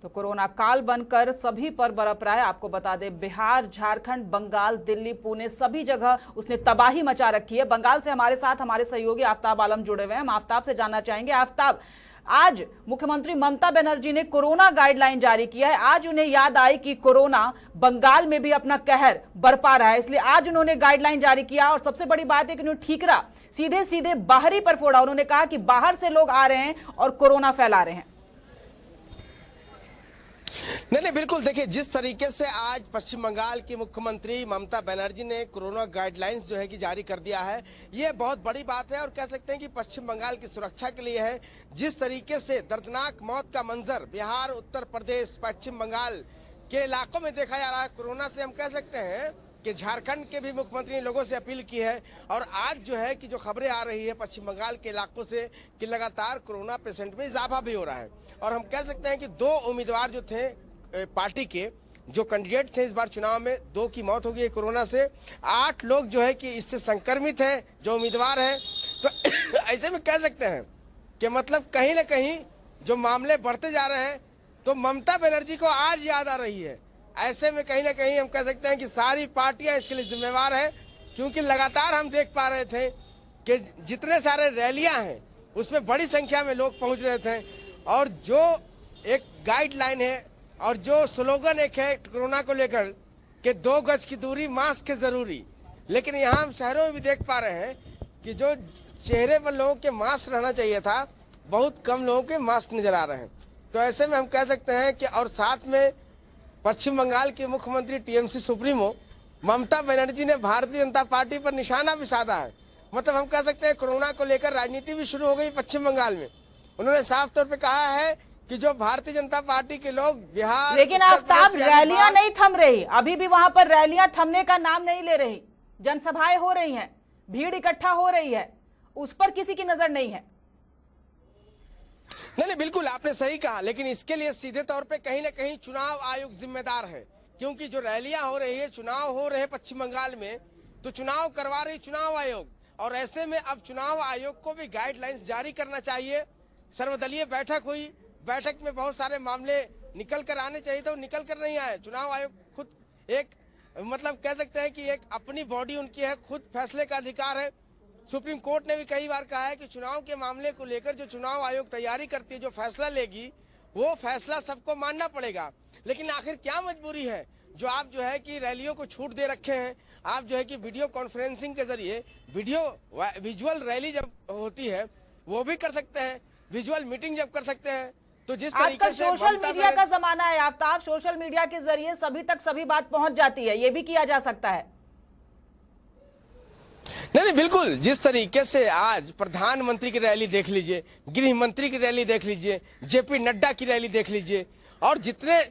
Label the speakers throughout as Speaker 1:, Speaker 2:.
Speaker 1: तो कोरोना काल बनकर सभी पर बरप रहा है। आपको बता दें, बिहार, झारखंड, बंगाल, दिल्ली, पुणे सभी जगह उसने तबाही मचा रखी है। बंगाल से हमारे साथ हमारे सहयोगी आफ्ताब आलम जुड़े हुए हैं। हम आफ्ताब से जानना चाहेंगे, आफ्ताब, आज मुख्यमंत्री ममता बनर्जी ने कोरोना गाइडलाइन जारी किया है। आज उन्हें याद आई कि कोरोना बंगाल में भी अपना कहर बरपा रहा है, इसलिए आज उन्होंने गाइडलाइन जारी किया। और सबसे बड़ी बात है कि उन्होंने ठीकरा सीधे सीधे बाहरी पर फोड़ा। उन्होंने कहा कि बाहर से लोग आ रहे हैं और कोरोना फैला रहे हैं।
Speaker 2: नहीं, बिल्कुल। देखिए, जिस तरीके से आज पश्चिम बंगाल की मुख्यमंत्री ममता बनर्जी ने कोरोना गाइडलाइंस जो है कि जारी कर दिया है, ये बहुत बड़ी बात है और कह सकते हैं कि पश्चिम बंगाल की सुरक्षा के लिए है। जिस तरीके से दर्दनाक मौत का मंजर बिहार, उत्तर प्रदेश, पश्चिम बंगाल के इलाकों में देखा जा रहा है कोरोना से, हम कह सकते हैं कि झारखंड के भी मुख्यमंत्री ने लोगों से अपील की है। और आज जो है कि जो खबरें आ रही है पश्चिम बंगाल के इलाकों से कि लगातार कोरोना पेशेंट में इजाफा भी हो रहा है। और हम कह सकते हैं कि 2 उम्मीदवार जो थे पार्टी के, जो कैंडिडेट थे इस बार चुनाव में, 2 की मौत हो गई है कोरोना से। 8 लोग जो है कि इससे संक्रमित हैं, जो उम्मीदवार हैं। तो ऐसे में कह सकते हैं कि मतलब कहीं ना कहीं जो मामले बढ़ते जा रहे हैं, तो ममता बनर्जी को आज याद आ रही है। ऐसे में कहीं ना कहीं हम कह सकते हैं कि सारी पार्टियां इसके लिए जिम्मेवार हैं, क्योंकि लगातार हम देख पा रहे थे कि जितने सारे रैलियां हैं उसमें बड़ी संख्या में लोग पहुंच रहे थे। और जो एक गाइडलाइन है और जो स्लोगन एक है कोरोना को लेकर कि 2 गज की दूरी, मास्क है जरूरी, लेकिन यहाँ हम शहरों में भी देख पा रहे हैं कि जो चेहरे पर लोगों के मास्क रहना चाहिए था, बहुत कम लोगों के मास्क नजर आ रहे हैं। तो ऐसे में हम कह सकते हैं कि और साथ में पश्चिम बंगाल के मुख्यमंत्री टीएमसी सुप्रीमो ममता बनर्जी ने भारतीय जनता पार्टी पर निशाना भी साधा है। मतलब हम कह सकते हैं कोरोना को लेकर राजनीति भी शुरू हो गई पश्चिम बंगाल में। उन्होंने साफ तौर पे कहा है कि जो भारतीय जनता पार्टी के लोग बिहार,
Speaker 1: लेकिन आफ्ताब, रैलियां नहीं थम रही, अभी भी वहां पर रैलियां थमने का नाम नहीं ले रही। जनसभाएं हो रही हैं, भीड़ इकट्ठा हो रही है, उस पर किसी की नजर नहीं है।
Speaker 2: नहीं, बिल्कुल आपने सही कहा, लेकिन इसके लिए सीधे तौर पे कहीं ना कहीं चुनाव आयोग जिम्मेदार है। क्योंकि जो रैलियां हो रही है, चुनाव हो रहे हैं पश्चिम बंगाल में, तो चुनाव करवा रही चुनाव आयोग। और ऐसे में अब चुनाव आयोग को भी गाइडलाइंस जारी करना चाहिए। सर्वदलीय बैठक हुई, बैठक में बहुत सारे मामले निकल कर आने चाहिए, तो निकल कर नहीं आए। चुनाव आयोग खुद एक मतलब कह सकते हैं कि एक अपनी बॉडी उनकी है, खुद फैसले का अधिकार है। सुप्रीम कोर्ट ने भी कई बार कहा है कि चुनाव के मामले को लेकर जो चुनाव आयोग तैयारी करती है, जो फैसला लेगी, वो फैसला सबको मानना पड़ेगा। लेकिन आखिर क्या मजबूरी है जो आप जो है कि रैलियों को छूट दे रखे हैं। आप जो है कि वीडियो कॉन्फ्रेंसिंग के जरिए विजुअल रैली जब होती है वो भी कर सकते हैं, विजुअल मीटिंग जब कर सकते हैं। तो जिस तरीके से
Speaker 1: सोशल मीडिया का जमाना है आफ्ताब, सोशल मीडिया के जरिए सभी तक सभी बात पहुंच जाती है, ये भी किया जा सकता है।
Speaker 2: नहीं, बिल्कुल। जिस तरीके से आज प्रधानमंत्री की रैली देख लीजिए, गृह मंत्री की रैली देख लीजिए, जेपी नड्डा की रैली देख लीजिए, और जितने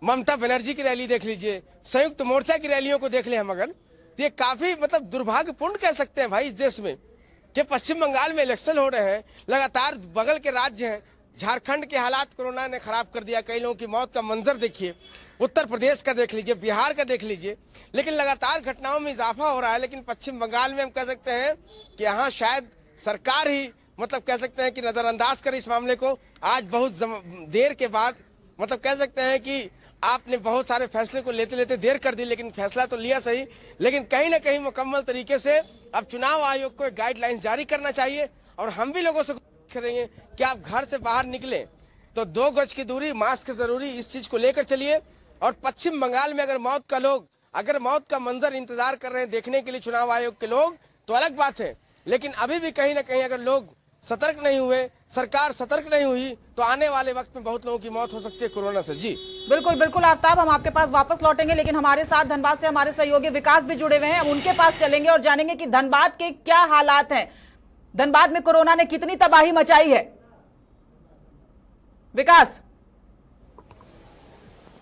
Speaker 2: ममता बनर्जी की रैली देख लीजिए, संयुक्त मोर्चा की रैलियों को देख ले हम अगर, तो ये काफी मतलब दुर्भाग्यपूर्ण कह सकते हैं भाई इस देश में कि पश्चिम बंगाल में इलेक्शन हो रहे हैं, लगातार बगल के राज्य हैं, झारखंड के हालात कोरोना ने खराब कर दिया, कई लोगों की मौत का मंजर देखिए, उत्तर प्रदेश का देख लीजिए, बिहार का देख लीजिए, लेकिन लगातार घटनाओं में इजाफा हो रहा है। लेकिन पश्चिम बंगाल में हम कह सकते हैं कि यहाँ शायद सरकार ही मतलब कह सकते हैं कि नजरअंदाज करे इस मामले को। आज बहुत देर के बाद मतलब कह सकते हैं कि आपने बहुत सारे फैसले को लेते लेते देर कर दी, लेकिन फैसला तो लिया सही, लेकिन कहीं ना कहीं मुकम्मल तरीके से अब चुनाव आयोग को एक गाइडलाइन जारी करना चाहिए। और हम भी लोगों से करेंगे कि आप घर से बाहर निकले तो 2 गज की दूरी, मास्क जरूरी, इस चीज को लेकर चलिए। और पश्चिम बंगाल में अगर मौत का मंजर इंतजार कर रहे हैं देखने के लिए चुनाव आयोग के लोग, तो अलग बात है। लेकिन अभी भी कहीं ना कहीं अगर लोग सतर्क नहीं हुए, सरकार सतर्क नहीं हुई, तो आने वाले वक्त में बहुत लोगों की मौत हो सकती है कोरोना से। जी
Speaker 1: बिल्कुल बिल्कुल आफ्ताब, हम आपके पास वापस लौटेंगे, लेकिन हमारे साथ धनबाद से हमारे सहयोगी विकास भी जुड़े हुए हैं। हम उनके पास चलेंगे और जानेंगे कि धनबाद के क्या हालात हैं, धनबाद में कोरोना ने कितनी तबाही मचाई है। विकास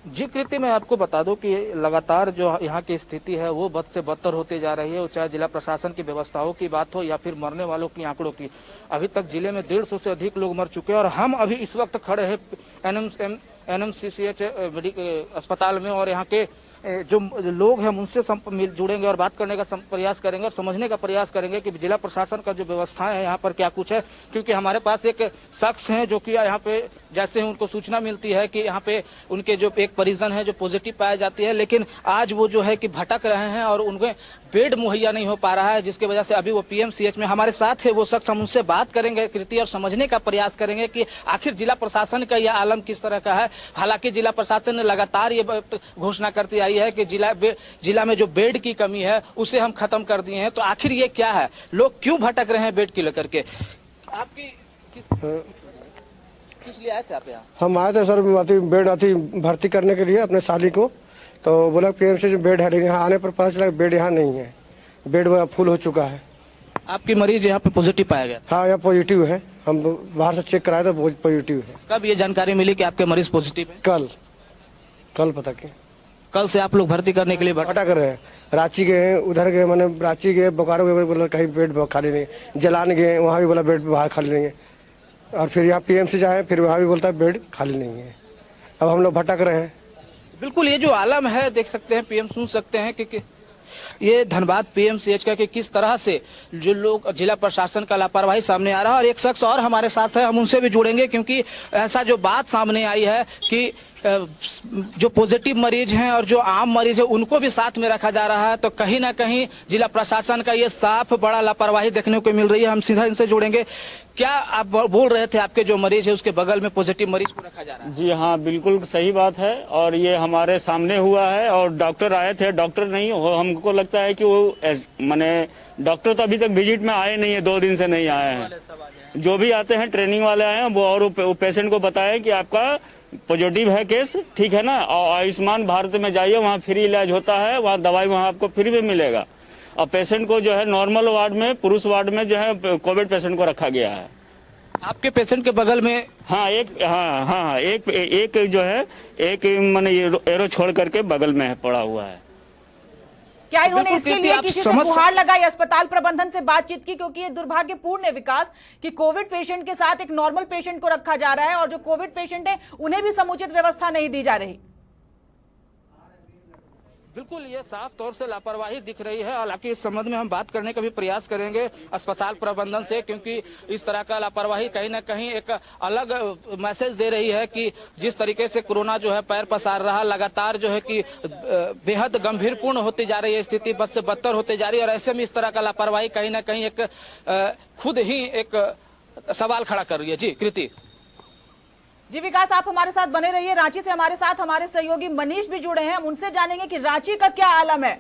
Speaker 3: जी कृति, मैं आपको बता दूं कि लगातार जो यहाँ की स्थिति है वो बद से बदतर होती जा रही है। चाहे जिला प्रशासन की व्यवस्थाओं की बात हो या फिर मरने वालों की आंकड़ों की। अभी तक जिले में 150 से अधिक लोग मर चुके हैं और हम अभी इस वक्त खड़े हैं एनएमसीएच अस्पताल में, और यहाँ के जो लोग हैं उनसे जुड़ेंगे और बात करने का प्रयास करेंगे और समझने का प्रयास करेंगे कि जिला प्रशासन का जो व्यवस्था है यहाँ पर क्या कुछ है। क्योंकि हमारे पास एक शख्स हैं जो कि यहाँ पे जैसे ही उनको सूचना मिलती है कि यहाँ पे उनके जो एक परिजन है जो पॉजिटिव पाया जाती है, लेकिन आज वो जो है कि भटक रहे हैं और उनके बेड मुहैया नहीं हो पा रहा है, जिसकी वजह से अभी वो पीएमसीएच में हमारे साथ है वो शख्स। हम उनसे बात करेंगे कृति और समझने का प्रयास करेंगे कि आखिर जिला प्रशासन का यह आलम किस तरह का है। हालांकि जिला प्रशासन ने लगातार ये घोषणा करती आई है कि जिला में जो बेड की कमी है उसे हम खत्म कर दिए हैं। तो आखिर ये क्या है, लोग क्यों भटक रहे हैं बेड की लेकर के? आपकी किस लिए आए थे आप यहाँ?
Speaker 4: हम आए थे सर बेड भर्ती करने के लिए अपने साली को, तो बोला पीएमसी बेड है, लेकिन यहाँ आने पर पता चला बेड यहाँ नहीं है, बेड फुल हो चुका है।
Speaker 3: आपकी मरीज यहाँ पे पॉजिटिव पाया गया?
Speaker 4: हाँ, यहाँ पॉजिटिव है, हम बाहर से चेक कराए तो पॉजिटिव है।
Speaker 3: कब ये जानकारी मिली कि आपके मरीज पॉजिटिव है?
Speaker 4: कल पता किया।
Speaker 3: कल से आप लोग भर्ती करने के लिए
Speaker 4: भटक रहे हैं, रांची गए, उधर गए, मैंने रांची गए, बोकारो गए, बोला कहीं बेड खाली नहीं, जलान गए, वहाँ भी बोला बेड बाहर खाली नहीं है, और फिर यहाँ पीएमसी जाए, फिर वहाँ भी बोलता है बेड खाली नहीं है। अब हम लोग भटक रहे हैं।
Speaker 3: बिल्कुल, ये जो आलम है देख सकते हैं, पीएम सुन सकते हैं कि ये धनबाद पीएमसीएच का कि किस तरह से जो लोग जिला प्रशासन का लापरवाही सामने आ रहा है। और एक शख्स और हमारे साथ है, हम उनसे भी जुड़ेंगे क्योंकि ऐसा जो बात सामने आई है कि जो पॉजिटिव मरीज हैं और जो आम मरीज है उनको भी साथ में रखा जा रहा है। तो कहीं ना कहीं जिला प्रशासन का ये साफ बड़ा लापरवाही देखने को मिल रही है। हम सीधा इनसे जुड़ेंगे। क्या आप बोल रहे थे, आपके जो मरीज है उसके बगल में पॉजिटिव मरीज को रखा जा रहा है?
Speaker 5: जी हाँ, बिल्कुल सही बात है, और ये हमारे सामने हुआ है। और डॉक्टर आए थे, डॉक्टर नहीं हो, हमको लगता है कि वो माने डॉक्टर तो अभी तक विजिट में आए नहीं है, 2 दिन से नहीं आए हैं। जो भी आते हैं ट्रेनिंग वाले आए हैं वो, और वो पेशेंट को बताया कि आपका पॉजिटिव है केस, ठीक है ना, और आयुष्मान भारत में जाइए, वहाँ फ्री इलाज होता है, वहाँ दवाई वहाँ आपको फ्री में मिलेगा। और पेशेंट को जो है नॉर्मल वार्ड में, पुरुष वार्ड में जो है कोविड पेशेंट को रखा गया है।
Speaker 3: आपके पेशेंट के बगल में?
Speaker 5: हाँ, एक जो है, एक माने एरो छोड़ करके बगल में पड़ा हुआ है।
Speaker 1: क्या इन्होंने इसके लिए किसी से गुहार लगाई, अस्पताल प्रबंधन से बातचीत की? क्योंकि ये दुर्भाग्यपूर्ण है विकास कि कोविड पेशेंट के साथ एक नॉर्मल पेशेंट को रखा जा रहा है और जो कोविड पेशेंट है उन्हें भी समुचित व्यवस्था नहीं दी जा रही।
Speaker 3: बिल्कुल, ये साफ तौर से लापरवाही दिख रही है। हालांकि इस संबंध में हम बात करने का भी प्रयास करेंगे अस्पताल प्रबंधन से, क्योंकि इस तरह का लापरवाही कहीं ना कहीं एक अलग मैसेज दे रही है कि जिस तरीके से कोरोना जो है पैर पसार रहा, लगातार जो है कि बेहद गंभीरपूर्ण होती जा रही है, स्थिति बद से बदतर होती जा रही है। और ऐसे में इस तरह का लापरवाही कहीं ना कहीं एक खुद ही एक सवाल खड़ा कर रही है। जी कृति।
Speaker 1: जी विकास, आप हमारे साथ बने रहिए। रांची से हमारे साथ हमारे सहयोगी मनीष भी जुड़े हैं, हम उनसे जानेंगे कि रांची का क्या आलम है।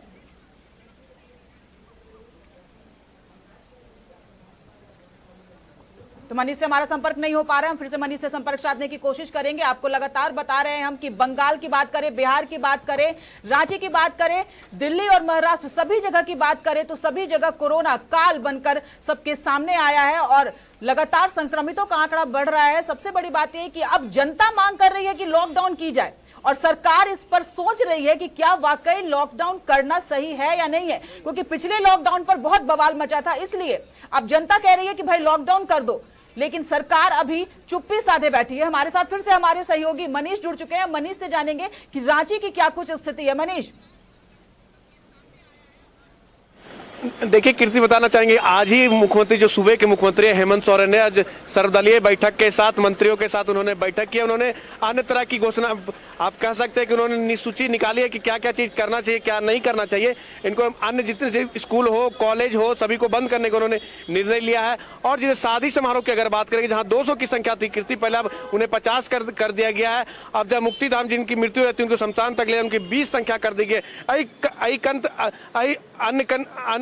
Speaker 1: तो मनीष से हमारा संपर्क नहीं हो पा रहा है, हम फिर से मनीष से संपर्क साधने की कोशिश करेंगे। आपको लगातार बता रहे हैं हम कि बंगाल की बात करें, बिहार की बात करें, रांची की बात करें, दिल्ली और महाराष्ट्र, सभी जगह की बात करें तो सभी जगह कोरोना काल बनकर सबके सामने आया है और लगातार संक्रमितों का आंकड़ा बढ़ रहा है। सबसे बड़ी बात यह कि अब जनता मांग कर रही है कि लॉकडाउन की जाए और सरकार इस पर सोच रही है कि क्या वाकई लॉकडाउन करना सही है या नहीं है, क्योंकि पिछले लॉकडाउन पर बहुत बवाल मचा था। इसलिए अब जनता कह रही है कि भाई लॉकडाउन कर दो, लेकिन सरकार अभी चुप्पी साधे बैठी है। हमारे साथ फिर से हमारे सहयोगी मनीष जुड़ चुके हैं, मनीष से जानेंगे कि रांची की क्या कुछ स्थिति है। मनीष।
Speaker 6: देखिए कीर्ति, बताना चाहेंगे आज ही मुख्यमंत्री जो सूबे के मुख्यमंत्री हेमंत सोरेन ने आज सर्वदलीय बैठक के साथ मंत्रियों के साथ उन्होंने बैठक की। उन्होंने अन्य तरह की घोषणा, आप कह सकते हैं कि उन्होंने सूची निकाली है कि क्या क्या चीज करना चाहिए, क्या नहीं करना चाहिए। इनको अन्य जितने स्कूल हो, कॉलेज हो, सभी को बंद करने का उन्होंने निर्णय लिया है। और जैसे शादी समारोह की अगर बात करेंगे, जहाँ 200 की संख्या थी कीर्ति, पहले अब उन्हें 50 कर दिया गया है। अब जब मुक्तिधाम जिनकी मृत्यु रहती है उनको शमशान तक ले उनकी 20 संख्या कर दी गई।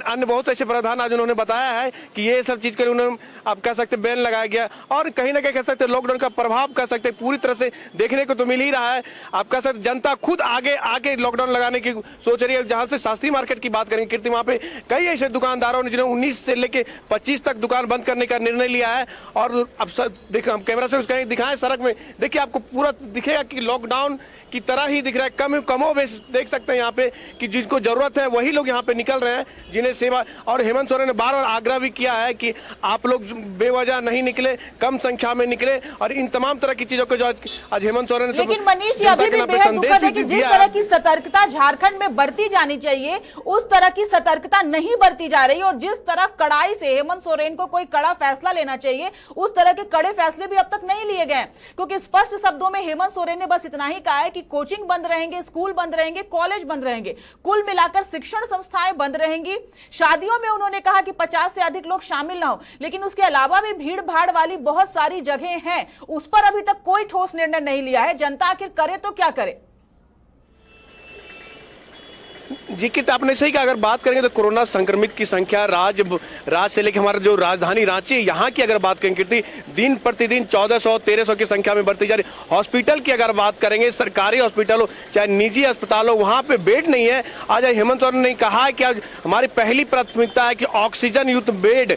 Speaker 6: अन्य बहुत ऐसे प्रावधान आज उन्होंने बताया है कि ये सब चीज कर उन्होंने आप कह सकते बैन लगाया गया। और कहीं ना कहीं कह सकते लॉकडाउन का प्रभाव कह सकते पूरी तरह से देखने को तो मिल ही रहा है। आप कह सकते जनता खुद आगे लॉकडाउन लगाने की सोच रही है। जहां से शास्त्री मार्केट की बात करेंगे कीर्ति, वहां पे कई ऐसे दुकानदारों ने जिन्होंने 19 से लेके 25 तक दुकान बंद करने का निर्णय लिया है। और अब देखिए हम कैमरा से उसका दिखाएं सड़क में, देखिए आपको पूरा दिखेगा कि लॉकडाउन की तरह ही दिख रहा है। कमो बेश देख सकते हैं यहाँ पे कि जिनको जरूरत है वही लोग यहाँ पे निकल रहे हैं, जिन्हें सेवा। और हेमंत सोरेन ने बार बार आग्रह भी किया है कि आप लोग बेवजह नहीं निकले, कम संख्या में निकले, और इन तमाम तरह की चीजों को जो आज हेमंत सोरेन ने,
Speaker 1: लेकिन मनीष ये अभी भी बेहद दुखद है कि जिस तरह की सतर्कता झारखंड में बरती जानी चाहिए उस तरह की सतर्कता नहीं बरती जा रही, और जिस तरह कड़ाई से हेमंत सोरेन को कोई कड़ा फैसला लेना चाहिए उस तरह के कड़े फैसले भी अब तक नहीं लिए गए। क्योंकि स्पष्ट शब्दों में हेमंत सोरेन ने बस इतना ही कहा है कि कोचिंग बंद रहेंगे, स्कूल बंद रहेंगे, कॉलेज बंद रहेंगे, कुल मिलाकर शिक्षण संस्थाएं बंद रहेंगी। शादियों में उन्होंने कहा कि 50 से अधिक लोग शामिल ना हो, लेकिन उसके अलावा भी भीड़ भाड़ वाली बहुत सारी जगह हैं, उस पर अभी तक कोई ठोस निर्णय नहीं लिया है। जनता आखिर करे तो क्या करे?
Speaker 6: जी कि आपने सही कहा, अगर बात करेंगे तो कोरोना संक्रमित की संख्या राज्य से लेकर हमारा जो राजधानी रांची है यहाँ की अगर बात करेंगे कीर्ति, दिन प्रतिदिन 1400-1300 की संख्या में बढ़ती जा रही। हॉस्पिटल की अगर बात करेंगे, सरकारी हॉस्पिटल हो चाहे निजी अस्पताल हो, वहां पे बेड नहीं है। आज हेमंत सोरेन ने कहा है कि आज हमारी पहली प्राथमिकता है कि ऑक्सीजन युक्त बेड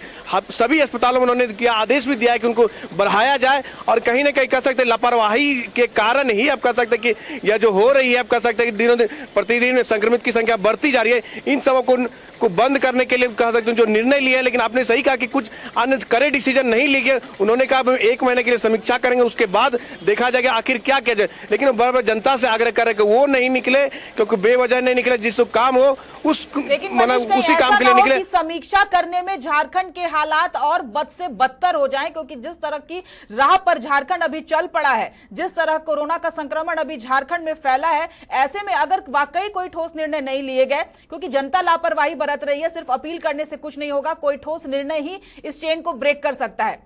Speaker 6: सभी अस्पतालों में उन्होंने किया, आदेश भी दिया है कि उनको बढ़ाया जाए। और कहीं ना कहीं कह सकते लापरवाही के कारण ही आप कह सकते कि यह जो हो रही है, आप कह सकते हैं कि दिनों दिन प्रतिदिन संक्रमित की संख्या बढ़ती जा रही है। इन सबों को बंद करने के लिए कह सकते हैं जो निर्णय लिए हैं, लेकिन आपने सही कहा कि कुछ अन्य कड़े डिसीजन नहीं लिए। उन्होंने कहा 1 महीने के लिए समीक्षा करेंगे, उसके बाद देखा जाएगा आखिर क्या किया जाए। लेकिन बराबर जनता से आग्रह कर रहे कि वो नहीं निकले, क्योंकि बेवजह नहीं निकले, जिसको काम हो उसी काम के लिए निकले।
Speaker 1: समीक्षा करने में झारखंड के हालात और बद से बदतर हो जाएं, क्योंकि जिस तरह की राह पर झारखंड अभी चल पड़ा है, जिस तरह कोरोना का संक्रमण अभी झारखंड में फैला है, ऐसे में अगर वाकई कोई ठोस निर्णय नहीं लिए गए, क्योंकि जनता लापरवाही बरत रही है, सिर्फ अपील करने से कुछ नहीं होगा, कोई ठोस निर्णय ही इस चेन को ब्रेक कर सकता है।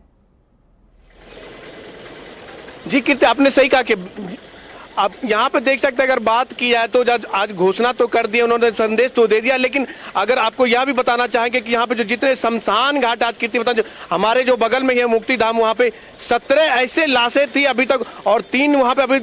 Speaker 6: जी कीर्ति आपने सही कहा कि आप यहाँ पे देख सकते हैं, अगर बात की जाए तो आज घोषणा तो कर दी उन्होंने, संदेश तो दे दिया, लेकिन अगर आपको यह भी बताना चाहेंगे कि यहाँ पे जो जितने शमशान घाट आज कीर्ति बता, जो हमारे जो बगल में है मुक्ति धाम, वहाँ पे 17 ऐसे लाशें थी अभी तक, और 3 वहाँ पे अभी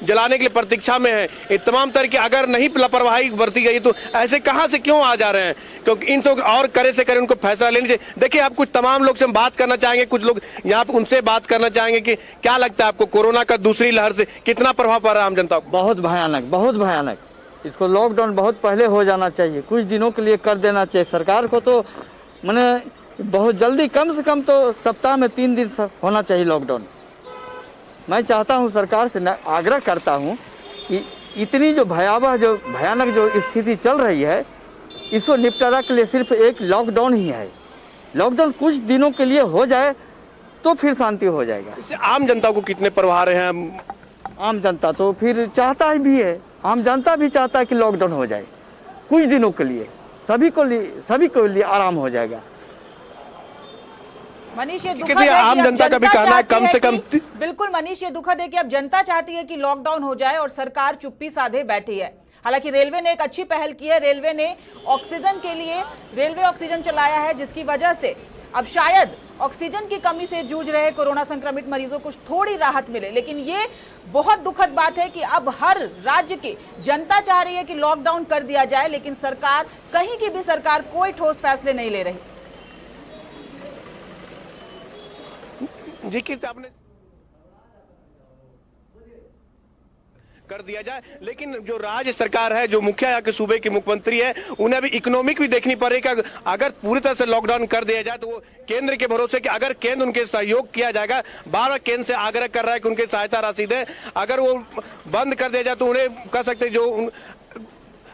Speaker 6: जलाने के लिए प्रतीक्षा में है। ये तमाम तरह की अगर नहीं लापरवाही बरती गई तो ऐसे कहां से क्यों आ जा रहे हैं, क्योंकि इन सब और करे से करे उनको फैसला लेने चाहिए। देखिए आप कुछ तमाम लोग से हम बात करना चाहेंगे, कुछ लोग यहाँ पे उनसे बात करना चाहेंगे कि क्या लगता है आपको कोरोना का दूसरी लहर से कितना प्रभाव पड़ रहा है आम जनता को?
Speaker 7: बहुत भयानक, बहुत भयानक। इसको लॉकडाउन बहुत पहले हो जाना चाहिए, कुछ दिनों के लिए कर देना चाहिए सरकार को। तो मैंने बहुत जल्दी, कम से कम तो सप्ताह में 3 दिन होना चाहिए लॉकडाउन। मैं चाहता हूं, सरकार से आग्रह करता हूं कि इतनी जो भयानक जो स्थिति चल रही है, इसको निपटारा के लिए सिर्फ एक लॉकडाउन ही है। लॉकडाउन कुछ दिनों के लिए हो जाए तो फिर शांति हो जाएगा।
Speaker 6: इससे आम जनता को कितने प्रभाव रहे हैं?
Speaker 7: आम जनता तो फिर चाहता ही भी है, आम जनता भी चाहता है कि लॉकडाउन हो जाए कुछ दिनों के लिए, सभी को लिए आराम हो जाएगा।
Speaker 1: मनीष, ये दुखद है
Speaker 6: आम जनता का भी कहना है कम से कम।
Speaker 1: बिल्कुल मनीष, ये दुखद है कि अब जनता चाहती है कि लॉकडाउन हो जाए और सरकार चुप्पी साधे बैठी है। हालांकि रेलवे ने एक अच्छी पहल की है, रेलवे ने ऑक्सीजन के लिए रेलवे ऑक्सीजन चलाया है, जिसकी वजह से अब शायद ऑक्सीजन की कमी से जूझ रहे कोरोना संक्रमित मरीजों को थोड़ी राहत मिले। लेकिन ये बहुत दुखद बात है कि अब हर राज्य की जनता चाह रही है कि लॉकडाउन कर दिया जाए, लेकिन सरकार, कहीं की भी सरकार कोई ठोस फैसले नहीं ले रही।
Speaker 6: जी कि आपने कर दिया जाए, लेकिन जो राज्य सरकार है, जो मुखिया यहाँ के सूबे के मुख्यमंत्री है, उन्हें अभी इकोनॉमिक भी देखनी पड़ेगी। अगर पूरी तरह से लॉकडाउन कर दिया जाए तो वो केंद्र के भरोसे कि अगर केंद्र उनके सहयोग किया जाएगा, बार-बार केंद्र से आग्रह कर रहा है कि उनके सहायता राशि दें। अगर वो बंद कर दिया जाए तो उन्हें कह सकते जो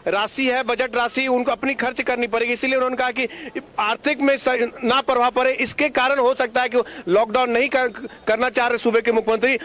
Speaker 6: राशि है, बजट राशि, उनको अपनी खर्च करनी पड़ेगी। इसीलिए उन्होंने कहा कि आर्थिक में ना प्रभाव पड़े, इसके कारण हो सकता है कि लॉकडाउन नहीं करना चाह रहे सूबे के मुख्यमंत्री।